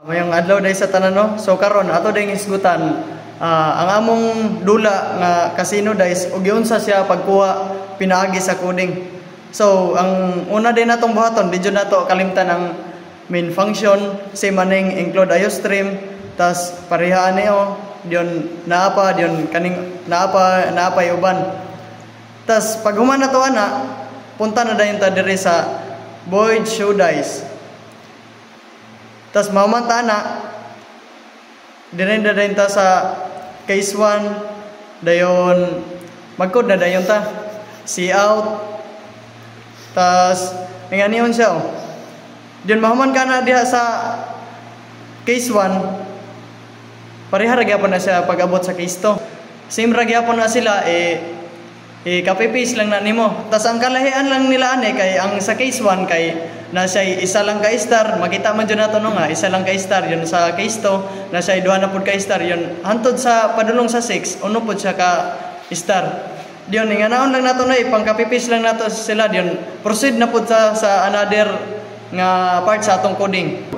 Mayong adlaw day sa tanan no. So karon ato ding isgutan ang among dula nga casino days ug giunsa siya pagkuha pinaagi sa coding. So ang una din natong buhaton didyo nato kalimtan ang main function si maning include IOStream tas parehaan niyo diyon naapa diyon kaning naapa uban. Tas pag human nato ana punta na dayon ta diri sa void show dice. Tas mamanta na din ta sa case 1 dayon magkod na dayon ta see out tas nganiyon siya diyon mahuman ka na diha sa case 1 pareha ra gyapon na siya pag-abot sa case 2 same ra gyapon na sila copy paste lang na nimo. Tas ang kalahian lang nila ani kay ang sa case 1 kay na siya isa lang ka star, makita man jud nato no nga isa lang ka star yun sa case 2 na siya duha na pud ka star yun hantod sa padulong sa 6 uno pud siya ka star. Diyon nga naon lang nato na ipang copy paste lang nato sila diyon proceed na pud sa another nga part sa atong coding.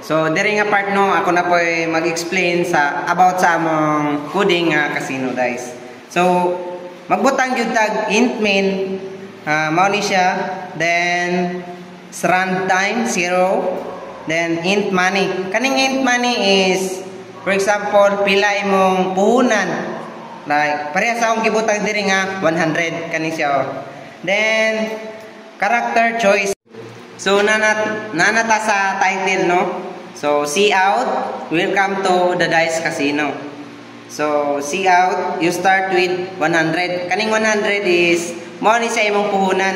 So diri nga part no ako na po'y mag-explain sa about sa among coding nga casino guys. So magbutang gyud tag int main mao ni siya, then runtime 0, then int money. Kaning int money is for example pila imong puhunan, like pareha sa akong gibutang diri nga 100 kani siya. Then character choice, so nanata sa title no. So see out, welcome to the Dice Casino. So, see out, you start with 100. Kaning 100 is, mo ni sa imong puhunan.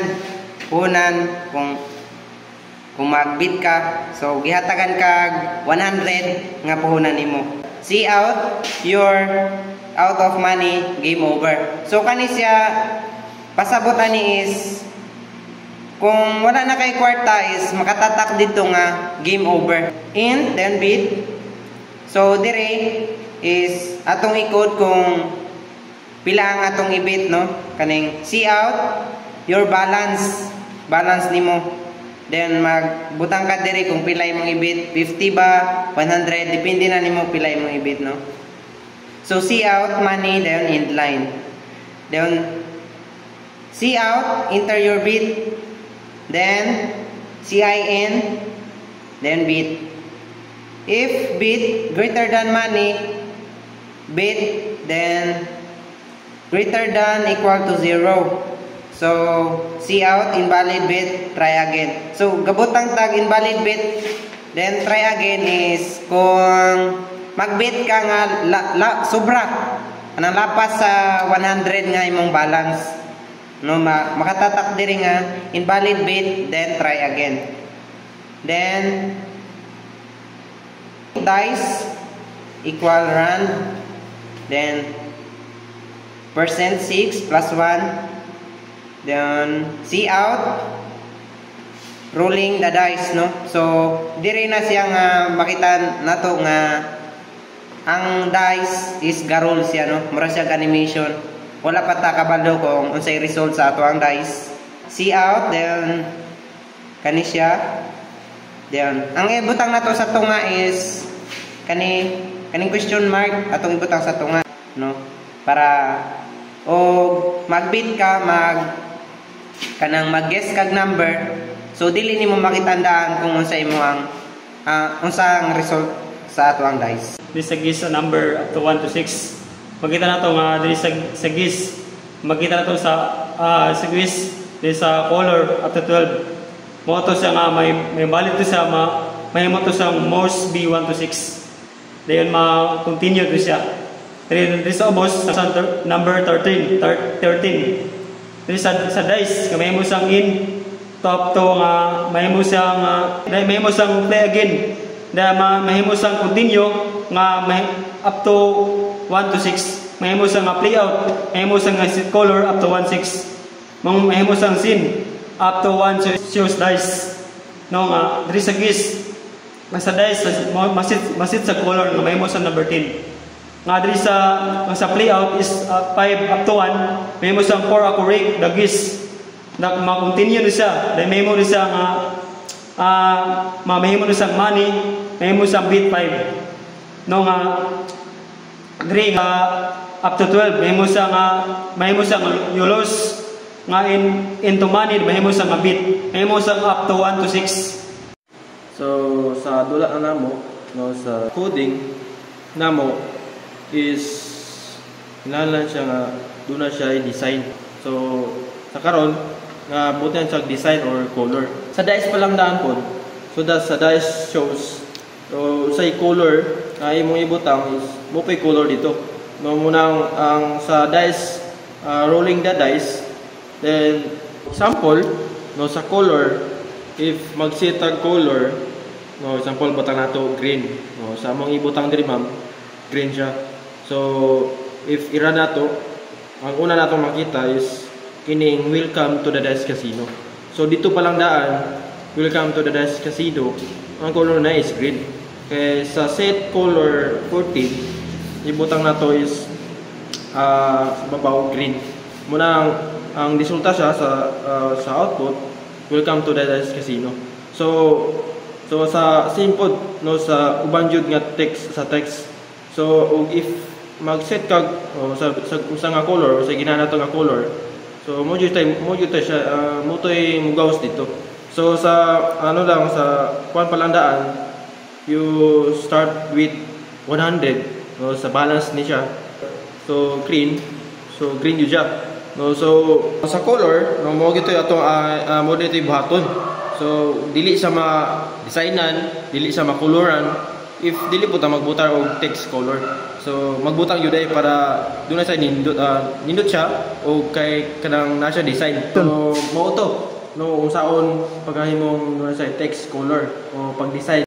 Puhunan, kung mag-bid ka. So, gihatagan kag 100 nga puhunan nimo. See out, you're out of money, game over. So, kani siya, pasabot ani is, kung wala na kay kwarta is, makatatak dito nga, game over. In, then bid. So, dire, is atong i-code kung pila ang atong i-bid no kaning see out your balance nimo, then magbutang ka diri kung pila imong i-bid 50 ba 100 depende na nimo pila imong i-bid no. So see out money, then end line, then see out enter your bid, then CIN, then bid. If bid greater than money, bid, then greater than equal to 0. So see out invalid bid, try again. So gabutang tag invalid bid, then try again is kung magbid ka nga sobra anang lapas sa 100 nga imong balance no, makatatak diri nga invalid bid, then try again. Then dice equal run, then %6 plus 1, then see out rolling the dice no. So diri na siya nga makita nato nga ang dice is garol siya no, mura siya animation, wala pa ta kabalo kung unsay result sa ato ang dice. See out, then kani siya, then ang ibutang nato sa tunga is kaning question mark atong ibutang sa tunga no, para o magbid ka kanang mag-guess kag number, so dili nimo makitandaan kung unsa imo ang unsang result sa ato ang dice. Dili sa guess a number up to 1 to 6 makita nato nga dili sa guess makita nato sa guess dili sa color up to 12 mo to siya nga may valid to siya mahimo to sa most be 1 to 6 dayon ma-continue to siya. Dili sa almost sa number 13 dili sa dice nga mahimo sang in top to nga mahimo sang play again na mahimo sang continue nga up to 1 to 6 mahimo sang play out, mahimo sang set color up to 1 6 mahimo sang scene up to 1 shows dice no nga diri sa guess sa dice masit sa color nga mahimo sa number 10 nga diri sa play out is 5 up to 1 mahimo sang 4 accurate the guess na ma-continue na siya dahil mahimo na siya nga mahimo na siyang money mahimo siyang bit 5. No nga diri nga up to 12 mahimo siyang yulos nga into money mahimo siyang nga bit. Mahimo siyang up to 1 to 6. So sa dula na namo no sa coding namo is kinahanglan siya nga doon na siya i-design. So sa karon nga buti siya design or color. Sa dice pa lang daan pod. So sa dice shows so sa color na imong ibutang is mo pay color dito. No muna ang sa dice rolling the dice, then example no sa color if mag-set tag color no example butang nato green. No sa among ibutang diri ma'am green siya. So if ira nato ang una natong makita is kining welcome to the Dice Casino. So dito pa lang daan, welcome to the Dice Casino. Ang color na is green. Kaya sa set color 14, ibutang na to is babaw green. Muna ang resulta siya sa output, welcome to the Dice Casino. So sa same pod no sa uban jud nga text sa text. So if mag-set kag sa usa nga color o sa ginana to nga color, so mo jud siya mo toy mugawas dito. So sa ano lang sa kuan palandaan you start with 100 no sa balance ni siya. So green jud siya. No so sa color no mo gito atong mo dito buhaton. So dili sa ma-designan, dili sa makoloran if dili po ta magbutar og text color. So magbutang yun ay para doon na sa nindot siya o kay kanang nasa design. So mao to no unsaon paghimong sa text color o pag-design.